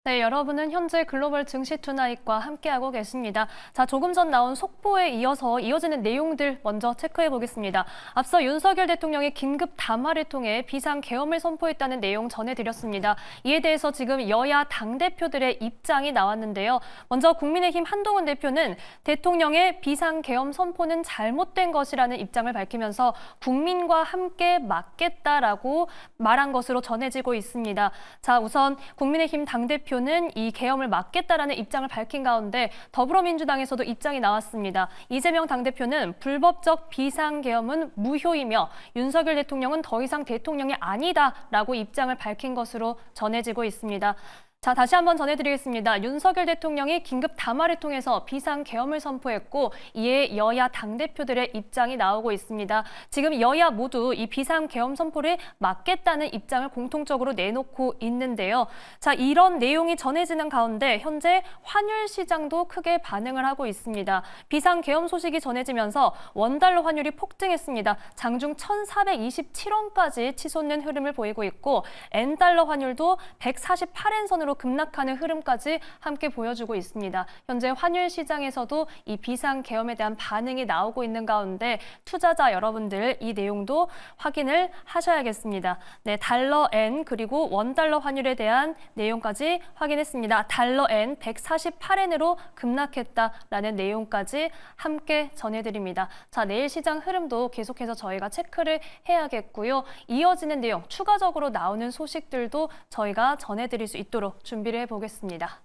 네, 여러분은 현재 글로벌 증시 투나잇과 함께하고 계십니다. 자, 조금 전 나온 속보에 이어지는 내용들 먼저 체크해 보겠습니다. 앞서 윤석열 대통령이 긴급 담화를 통해 비상계엄을 선포했다는 내용 전해드렸습니다. 이에 대해서 지금 여야 당대표들의 입장이 나왔는데요. 먼저 국민의힘 한동훈 대표는 대통령의 비상계엄 선포는 잘못된 것이라는 입장을 밝히면서 국민과 함께 막겠다라고 말한 것으로 전해지고 있습니다. 자, 우선 국민의힘 당대표 는 이 계엄을 막겠다라는 입장을 밝힌 가운데 더불어민주당에서도 입장이 나왔습니다. 이재명 당대표는 불법적 비상계엄은 무효이며 윤석열 대통령은 더 이상 대통령이 아니다라고 입장을 밝힌 것으로 전해지고 있습니다. 자, 다시 한번 전해드리겠습니다. 윤석열 대통령이 긴급 담화를 통해서 비상계엄을 선포했고 이에 여야 당대표들의 입장이 나오고 있습니다. 지금 여야 모두 이 비상계엄 선포를 막겠다는 입장을 공통적으로 내놓고 있는데요. 자, 이런 내용이 전해지는 가운데 현재 환율 시장도 크게 반응을 하고 있습니다. 비상계엄 소식이 전해지면서 원달러 환율이 폭등했습니다. 장중 1,427원까지 치솟는 흐름을 보이고 있고 엔달러 환율도 148엔 선으로 급락하는 흐름까지 함께 보여주고 있습니다. 현재 환율 시장에서도 이 비상계엄에 대한 반응이 나오고 있는 가운데 투자자 여러분들 이 내용도 확인을 하셔야겠습니다. 네, 달러 엔 그리고 원달러 환율에 대한 내용까지 확인했습니다. 달러 엔 148엔으로 급락했다라는 내용까지 함께 전해드립니다. 자, 내일 시장 흐름도 계속해서 저희가 체크를 해야겠고요. 이어지는 내용, 추가적으로 나오는 소식들도 저희가 전해드릴 수 있도록 준비를 해보겠습니다.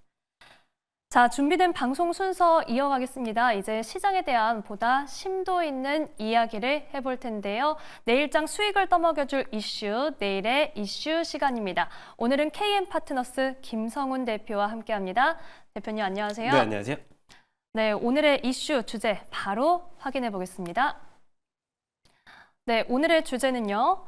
자, 준비된 방송 순서 이어가겠습니다. 이제 시장에 대한 보다 심도 있는 이야기를 해볼 텐데요. 내일장 수익을 떠먹여줄 이슈, 내일의 이슈 시간입니다. 오늘은 KM파트너스 김성훈 대표와 함께합니다. 대표님 안녕하세요. 네, 안녕하세요. 네, 오늘의 이슈 주제 바로 확인해 보겠습니다. 네, 오늘의 주제는요.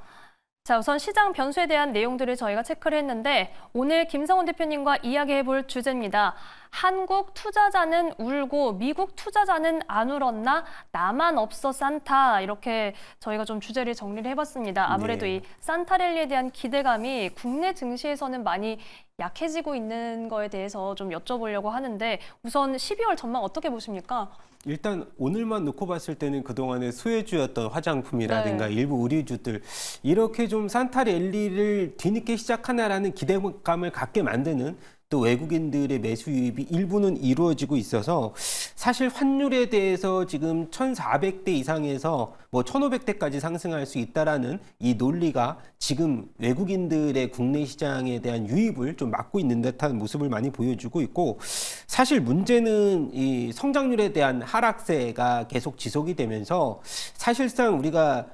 자, 우선 시장 변수에 대한 내용들을 저희가 체크를 했는데 오늘 김성훈 대표님과 이야기해볼 주제입니다. 한국 투자자는 울고 미국 투자자는 안 울었나? 나만 없어 산타. 이렇게 저희가 좀 주제를 정리를 해봤습니다. 아무래도 네. 이 산타 랠리에 대한 기대감이 국내 증시에서는 많이 약해지고 있는 거에 대해서 좀 여쭤보려고 하는데 우선 12월 전망 어떻게 보십니까? 일단 오늘만 놓고 봤을 때는 그동안의 수혜주였던 화장품이라든가 네. 일부 의류주들 이렇게 좀 산타 랠리를 뒤늦게 시작하나라는 기대감을 갖게 만드는 또 외국인들의 매수 유입이 일부는 이루어지고 있어서 사실 환율에 대해서 지금 1,400대 이상에서 뭐 1,500대까지 상승할 수 있다라는 이 논리가 지금 외국인들의 국내 시장에 대한 유입을 좀 막고 있는 듯한 모습을 많이 보여주고 있고 사실 문제는 이 성장률에 대한 하락세가 계속 지속이 되면서 사실상 우리가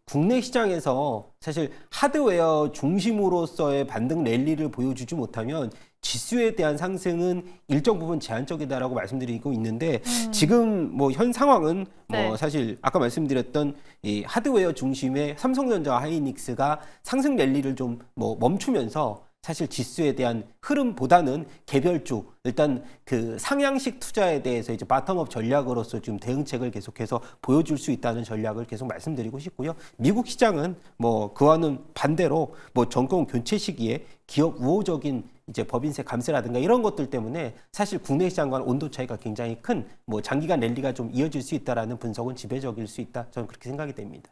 국내 시장에서 사실 하드웨어 중심으로서의 반등 랠리를 보여주지 못하면 지수에 대한 상승은 일정 부분 제한적이다라고 말씀드리고 있는데 지금 뭐 현 상황은 네. 뭐 사실 아까 말씀드렸던 이 하드웨어 중심의 삼성전자와 하이닉스가 상승 랠리를 좀 뭐 멈추면서 사실 지수에 대한 흐름보다는 개별주 일단 그 상향식 투자에 대해서 이제 바텀업 전략으로서 지금 대응책을 계속해서 보여줄 수 있다는 전략을 계속 말씀드리고 싶고요. 미국 시장은 뭐 그와는 반대로 뭐 정권 교체 시기에 기업 우호적인 이제 법인세 감세라든가 이런 것들 때문에 사실 국내 시장과는 온도 차이가 굉장히 큰 뭐 장기간 랠리가 좀 이어질 수 있다라는 분석은 지배적일 수 있다. 저는 그렇게 생각이 됩니다.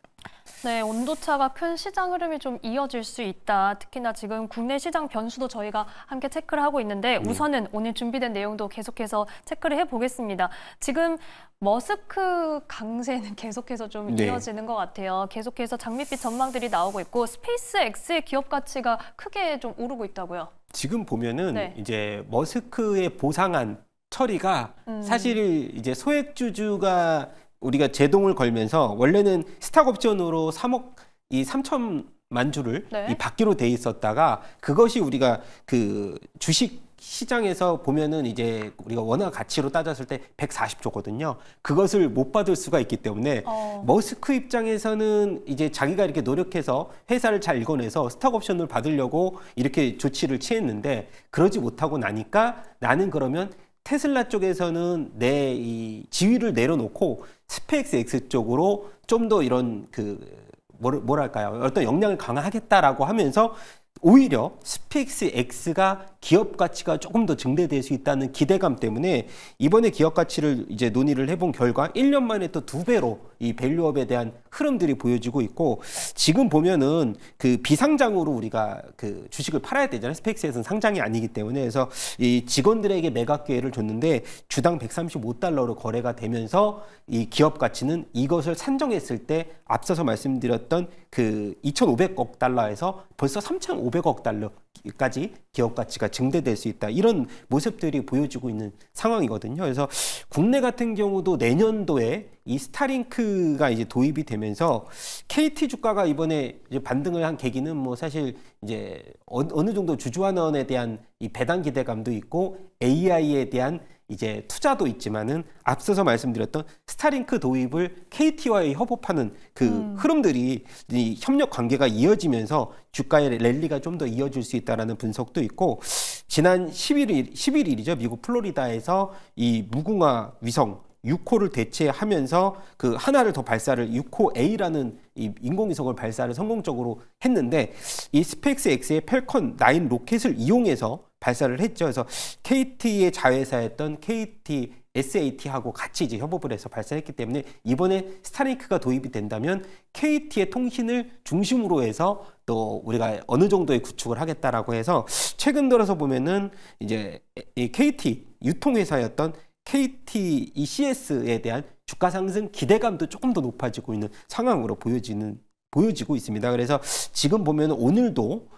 네, 온도차가 큰 시장 흐름이 좀 이어질 수 있다. 특히나 지금 국내 시장 변수도 저희가 함께 체크를 하고 있는데 우선은 오늘 준비된 내용도 계속해서 체크를 해보겠습니다. 지금 머스크 강세는 계속해서 좀 네. 이어지는 것 같아요. 계속해서 장밋빛 전망들이 나오고 있고 스페이스X의 기업 가치가 크게 좀 오르고 있다고요. 지금 보면은 네. 이제 머스크의 보상안 처리가 사실 이제 소액주주가 우리가 제동을 걸면서 원래는 스탁 옵션으로 3천만 주를 네. 이 받기로 돼 있었다가 그것이 우리가 그 주식 시장에서 보면은 이제 우리가 원화 가치로 따졌을 때 140조거든요. 그것을 못 받을 수가 있기 때문에 머스크 입장에서는 이제 자기가 이렇게 노력해서 회사를 잘 읽어내서 스탁 옵션을 받으려고 이렇게 조치를 취했는데 그러지 못하고 나니까 나는 그러면 테슬라 쪽에서는 내 이 지위를 내려놓고 스페이스X 쪽으로 좀 더 이런 그 뭐랄까요? 어떤 역량을 강화하겠다라고 하면서 오히려 스페이스 X가 기업 가치가 조금 더 증대될 수 있다는 기대감 때문에 이번에 기업 가치를 이제 논의를 해본 결과 1년 만에 또 2배로 이 밸류업에 대한 흐름들이 보여지고 있고, 지금 보면은 그 비상장으로 우리가 그 주식을 팔아야 되잖아요. 스페이스에서는 상장이 아니기 때문에. 그래서 이 직원들에게 매각 기회를 줬는데 주당 135달러로 거래가 되면서 이 기업 가치는 이것을 산정했을 때 앞서서 말씀드렸던 그 2,500억 달러에서 벌써 3,500억 달러까지 기업 가치가 증대될 수 있다. 이런 모습들이 보여지고 있는 상황이거든요. 그래서 국내 같은 경우도 내년도에 이 스타링크가 이제 도입이 되면서 KT 주가가 이번에 이제 반등을 한 계기는 뭐 사실 이제 어느 정도 주주환원에 대한 이 배당 기대감도 있고 AI에 대한 이제 투자도 있지만은 앞서서 말씀드렸던 스타링크 도입을 KT와의 협업하는 그 흐름들이 이 협력 관계가 이어지면서 주가의 랠리가 좀 더 이어질 수 있다라는 분석도 있고, 지난 11일이죠. 미국 플로리다에서 이 무궁화 위성 6호를 대체하면서 그 하나를 더 발사를 6호A라는 이 인공위성을 발사를 성공적으로 했는데, 이 스페이스 X의 펠컨 9 로켓을 이용해서 발사를 했죠. 그래서 KT의 자회사였던 KT SAT하고 같이 이제 협업을 해서 발사했기 때문에 이번에 스타링크가 도입이 된다면 KT의 통신을 중심으로 해서 또 우리가 어느 정도의 구축을 하겠다라고 해서 최근 들어서 보면은 이제 이 KT 유통회사였던 KT ECS에 대한 주가 상승 기대감도 조금 더 높아지고 있는 상황으로 보여지고 있습니다. 그래서 지금 보면 오늘도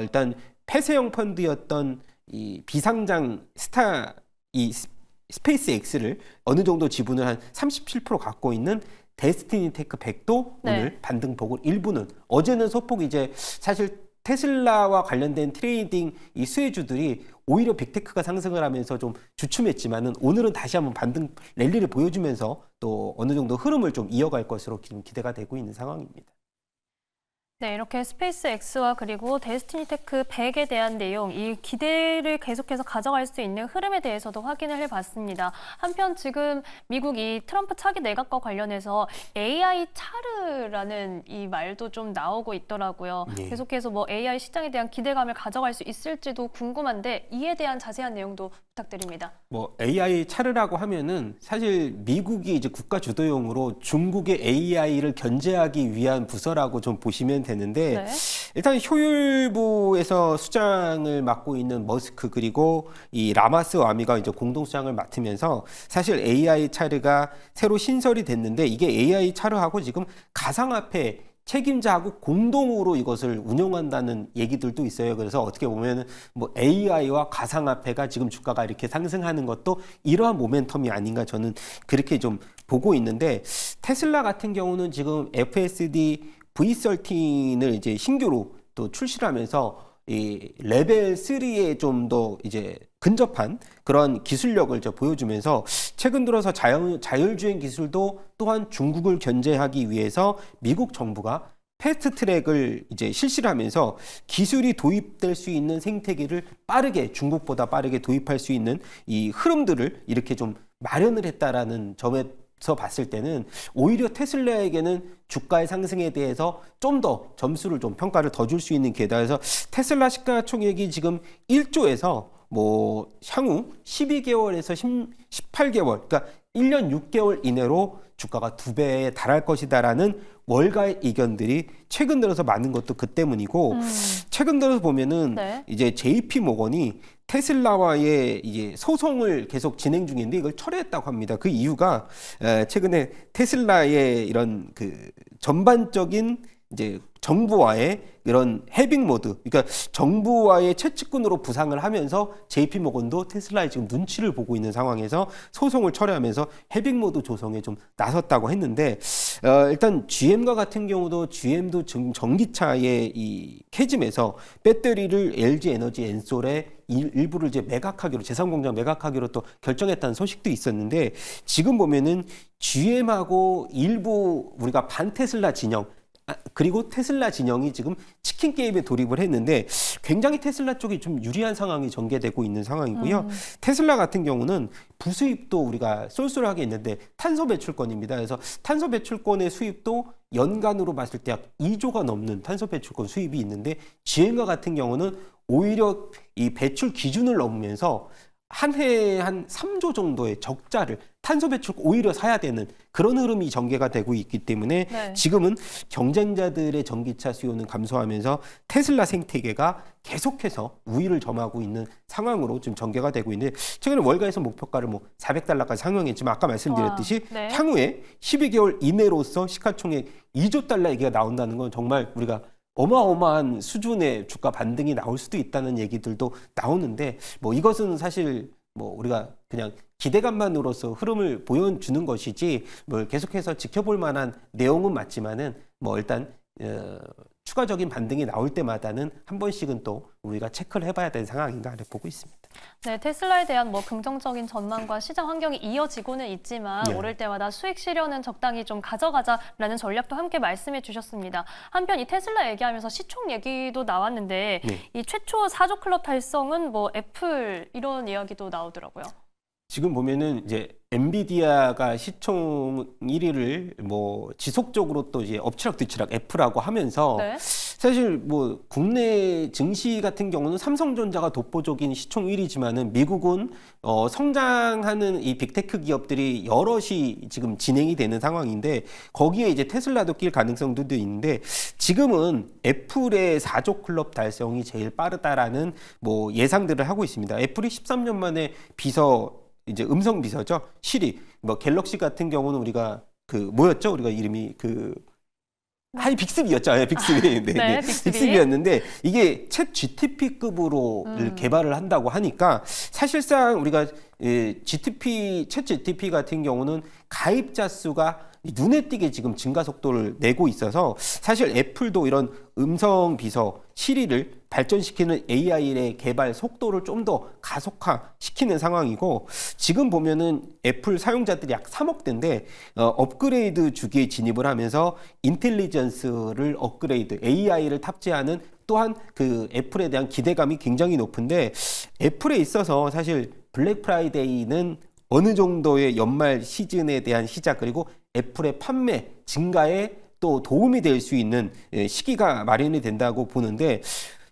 일단 폐쇄형 펀드였던 이 비상장 스페이스 X를 어느 정도 지분을 한 37% 갖고 있는 데스티니 테크 100도 오늘 반등폭을 일부는, 어제는 소폭 이제 사실 테슬라와 관련된 트레이딩 이 수혜주들이 오히려 빅테크가 상승을 하면서 좀 주춤했지만은 오늘은 다시 한번 반등 랠리를 보여주면서 또 어느 정도 흐름을 좀 이어갈 것으로 지금 기대가 되고 있는 상황입니다. 네, 이렇게 스페이스 X와 그리고 데스티니 테크 100에 대한 내용, 이 기대를 계속해서 가져갈 수 있는 흐름에 대해서도 확인을 해봤습니다. 한편 지금 미국이 트럼프 차기 내각과 관련해서 AI 차르라는 이 말도 좀 나오고 있더라고요. 네. 계속해서 뭐 AI 시장에 대한 기대감을 가져갈 수 있을지도 궁금한데 이에 대한 자세한 내용도 부탁드립니다. 뭐 AI 차르라고 하면은 사실 미국이 이제 국가 주도용으로 중국의 AI를 견제하기 위한 부서라고 좀 보시면 되는데, 일단 효율부에서 수장을 맡고 있는 머스크 그리고 이 라마스 와미가 이제 공동 수장을 맡으면서 사실 AI 차르가 새로 신설이 됐는데, 이게 AI 차르하고 지금 가상화폐 책임자하고 공동으로 이것을 운영한다는 얘기들도 있어요. 그래서 어떻게 보면 뭐 AI와 가상화폐가 지금 주가가 이렇게 상승하는 것도 이러한 모멘텀이 아닌가, 저는 그렇게 좀 보고 있는데, 테슬라 같은 경우는 지금 FSD V13을 이제 신규로 또 출시를 하면서 이 레벨 3에 좀 더 이제 근접한 그런 기술력을 이제 보여주면서 최근 들어서 자율주행 기술도 또한 중국을 견제하기 위해서 미국 정부가 패스트 트랙을 이제 실시를 하면서 기술이 도입될 수 있는 생태계를 빠르게, 중국보다 빠르게 도입할 수 있는 이 흐름들을 이렇게 좀 마련을 했다라는 점에서 봤을 때는 오히려 테슬라에게는 주가의 상승에 대해서 좀 더 점수를 좀 평가를 더 줄 수 있는 기회다. 그래서 테슬라 시가총액이 지금 1조에서 뭐 향후 12개월에서 18개월, 그러니까 1년 6개월 이내로 주가가 2배에 달할 것이다라는 월가의 의견들이 최근 들어서 많은 것도 그 때문이고, 최근 들어서 보면은 이제 JP 모건이 테슬라와의 이제 소송을 계속 진행 중인데 이걸 철회했다고 합니다. 그 이유가 최근에 테슬라의 이런 그 전반적인 이제 정부와의 이런 해빙 모드, 그러니까 정부와의 채찍꾼으로 부상을 하면서 JP모건도 테슬라의 지금 눈치를 보고 있는 상황에서 소송을 철회하면서 해빙 모드 조성에 좀 나섰다고 했는데, 일단 GM과 같은 경우도 GM도 전기차의 이 캐즘에서 배터리를 LG 에너지 엔솔에 일부를 이제 매각하기로, 재산공장 매각하기로 또 결정했다는 소식도 있었는데, 지금 보면은 GM하고 일부 우리가 반테슬라 진영, 그리고 테슬라 진영이 지금 치킨 게임에 돌입을 했는데 굉장히 테슬라 쪽이 좀 유리한 상황이 전개되고 있는 상황이고요. 테슬라 같은 경우는 부수입도 우리가 쏠쏠하게 있는데 탄소 배출권입니다. 그래서 탄소 배출권의 수입도 연간으로 봤을 때 약 2조가 넘는 탄소 배출권 수입이 있는데 GM과 같은 경우는 오히려 이 배출 기준을 넘으면서 한 해에 한 3조 정도의 적자를 탄소 배출 오히려 사야 되는 그런 흐름이 전개가 되고 있기 때문에 네. 지금은 경쟁자들의 전기차 수요는 감소하면서 테슬라 생태계가 계속해서 우위를 점하고 있는 상황으로 지금 전개가 되고 있는데 최근에 월가에서 목표가를 뭐 400달러까지 상향했지만 아까 말씀드렸듯이 네. 향후에 12개월 이내로서 시가총액 2조 달러 얘기가 나온다는 건 정말 우리가 어마어마한 수준의 주가 반등이 나올 수도 있다는 얘기들도 나오는데 뭐 이것은 사실 뭐 우리가 그냥 기대감만으로서 흐름을 보여주는 것이지 뭐 계속해서 지켜볼 만한 내용은 맞지만은 뭐 일단 추가적인 반등이 나올 때마다는 한 번씩은 또 우리가 체크를 해봐야 되는 상황인가 이렇게 보고 있습니다. 네, 테슬라에 대한 뭐 긍정적인 전망과 시장 환경이 이어지고는 있지만 네. 오를 때마다 수익 실현은 적당히 좀 가져가자라는 전략도 함께 말씀해 주셨습니다. 한편 이 테슬라 얘기하면서 시총 얘기도 나왔는데 네. 이 최초 4조 클럽 달성은 뭐 애플 이런 이야기도 나오더라고요. 지금 보면은 이제 엔비디아가 시총 1위를 뭐 지속적으로 또 이제 엎치락뒤치락 애플하고 하면서 네. 사실 뭐 국내 증시 같은 경우는 삼성전자가 독보적인 시총 1위지만은 미국은 성장하는 이 빅테크 기업들이 여럿이 지금 진행이 되는 상황인데 거기에 이제 테슬라도 낄 가능성도 있는데 지금은 애플의 4조 클럽 달성이 제일 빠르다라는 뭐 예상들을 하고 있습니다. 애플이 13년 만에 비서 이제 음성 비서죠. 시리. 뭐 갤럭시 같은 경우는 우리가 그 뭐였죠? 우리가 이름이 그 빅스비였죠. 네, 빅스비. 네, 네, 빅스비. 빅스비였는데 이게 챗 GTP급으로 개발을 한다고 하니까 사실상 우리가 챗 GTP 같은 경우는 가입자 수가 눈에 띄게 지금 증가 속도를 내고 있어서 사실 애플도 이런 음성 비서 시리를 발전시키는 AI의 개발 속도를 좀 더 가속화시키는 상황이고 지금 보면은 애플 사용자들이 약 3억 대인데 업그레이드 주기에 진입을 하면서 인텔리전스를 업그레이드 AI를 탑재하는 또한 그 애플에 대한 기대감이 굉장히 높은데 애플에 있어서 사실 블랙 프라이데이는 어느 정도의 연말 시즌에 대한 시작 그리고 애플의 판매 증가에 또 도움이 될 수 있는 시기가 마련이 된다고 보는데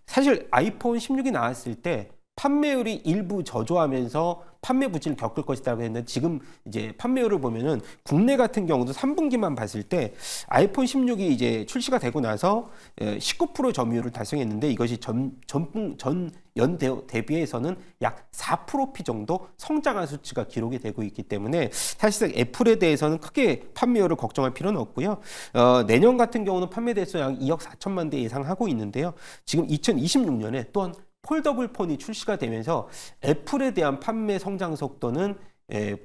사실 아이폰 16이 나왔을 때 판매율이 일부 저조하면서 판매 부진을 겪을 것이라고 했는데 지금 이제 판매율을 보면은 국내 같은 경우도 3분기만 봤을 때 아이폰 16이 이제 출시가 되고 나서 19% 점유율을 달성했는데 이것이 전연 대비해서는 약 4%피 정도 성장한 수치가 기록이 되고 있기 때문에 사실상 애플에 대해서는 크게 판매율을 걱정할 필요는 없고요. 내년 같은 경우는 판매 대수 약 2억 4천만 대 예상하고 있는데요. 지금 2026년에 또한 폴더블 폰이 출시가 되면서 애플에 대한 판매 성장 속도는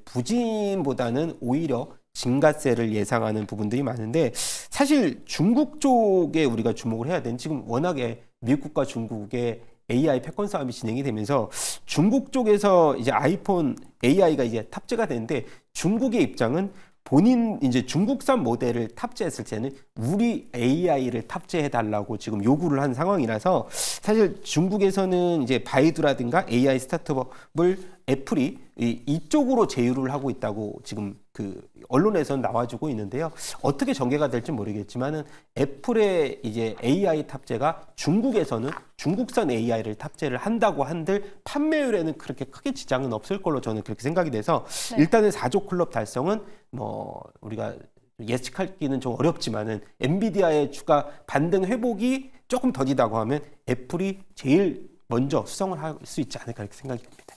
부진보다는 오히려 증가세를 예상하는 부분들이 많은데 사실 중국 쪽에 우리가 주목을 해야 되는 지금 워낙에 미국과 중국의 AI 패권 싸움이 진행이 되면서 중국 쪽에서 이제 아이폰 AI가 이제 탑재가 되는데 중국의 입장은 본인 이제 중국산 모델을 탑재했을 때는 우리 AI를 탑재해 달라고 지금 요구를 한 상황이라서 사실 중국에서는 이제 바이두라든가 AI 스타트업을 애플이 이쪽으로 제휴를 하고 있다고 지금 그 언론에서는 나와주고 있는데요. 어떻게 전개가 될지 모르겠지만은 애플의 이제 AI 탑재가 중국에서는 중국산 AI를 탑재를 한다고 한들 판매율에는 그렇게 크게 지장은 없을 걸로 저는 그렇게 생각이 돼서 네. 일단은 4조 클럽 달성은 뭐 우리가 예측하기는 좀 어렵지만은 엔비디아의 주가 반등 회복이 조금 더디다고 하면 애플이 제일 먼저 수성을 할 수 있지 않을까 이렇게 생각이 듭니다.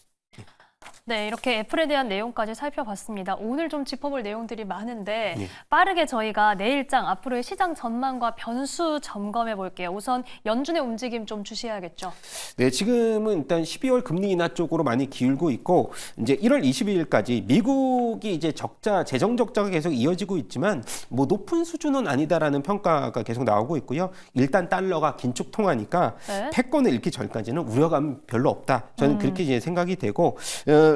네, 이렇게 애플에 대한 내용까지 살펴봤습니다. 오늘 좀 짚어볼 내용들이 많은데 네. 빠르게 저희가 내일장 앞으로의 시장 전망과 변수 점검해 볼게요. 우선 연준의 움직임 좀 주시해야겠죠. 네, 지금은 일단 12월 금리 인하 쪽으로 많이 기울고 있고 이제 1월 22일까지 미국이 이제 재정 적자가 계속 이어지고 있지만 뭐 높은 수준은 아니다라는 평가가 계속 나오고 있고요. 일단 달러가 긴축 통하니까 네. 패권을 잃기 전까지는 우려감 별로 없다. 저는 그렇게 이제 생각이 되고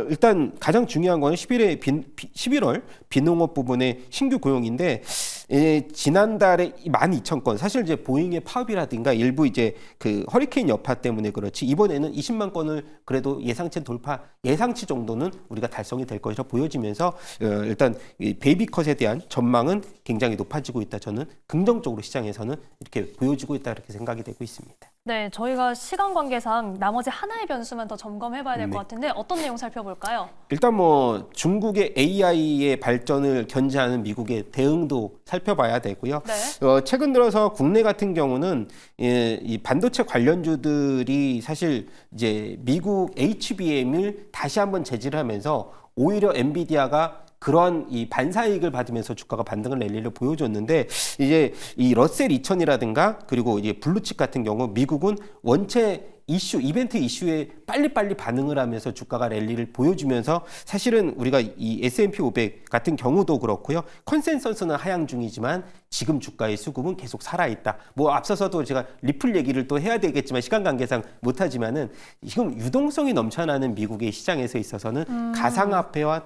일단 가장 중요한 거는 11월 비농업 부분의 신규 고용인데 지난달에 12,000건 사실 이제 보잉의 파업이라든가 일부 이제 그 허리케인 여파 때문에 그렇지 이번에는 20만 건을 그래도 예상치 정도는 우리가 달성이 될 것이라 보여지면서 일단 이 베이비컷에 대한 전망은 굉장히 높아지고 있다. 저는 긍정적으로 시장에서는 이렇게 보여지고 있다 이렇게 생각이 되고 있습니다. 네, 저희가 시간 관계상 나머지 하나의 변수만 더 점검해봐야 될 것 네. 같은데 어떤 내용 살펴볼까요? 일단 뭐 중국의 AI의 발전을 견제하는 미국의 대응도 살펴봐야 되고요. 네. 최근 들어서 국내 같은 경우는 이 반도체 관련주들이 사실 이제 미국 HBM을 다시 한번 제지를 하면서 오히려 엔비디아가 그러한 이 반사이익을 받으면서 주가가 반등을 랠리를 보여줬는데 이제 이 러셀 2000이라든가 그리고 이제 블루칩 같은 경우 미국은 원체 이벤트 이슈에 빨리빨리 반응을 하면서 주가가 랠리를 보여주면서 사실은 우리가 이 S&P 500 같은 경우도 그렇고요. 컨센서스는 하향 중이지만 지금 주가의 수급은 계속 살아있다. 뭐 앞서서도 제가 리플 얘기를 또 해야 되겠지만 시간 관계상 못하지만은 지금 유동성이 넘쳐나는 미국의 시장에서 있어서는 가상화폐와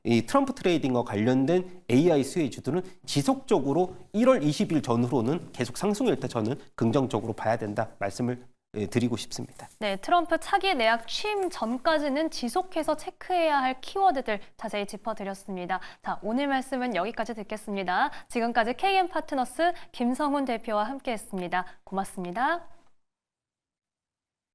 이 트럼프 트레이딩과 관련된 AI 수혜주들은 지속적으로 1월 20일 전후로는 계속 상승을 때 저는 긍정적으로 봐야 된다 말씀을 드리고 싶습니다. 네, 트럼프 차기 내각 취임 전까지는 지속해서 체크해야 할 키워드들 자세히 짚어드렸습니다. 자, 오늘 말씀은 여기까지 듣겠습니다. 지금까지 KM 파트너스 김성훈 대표와 함께했습니다. 고맙습니다.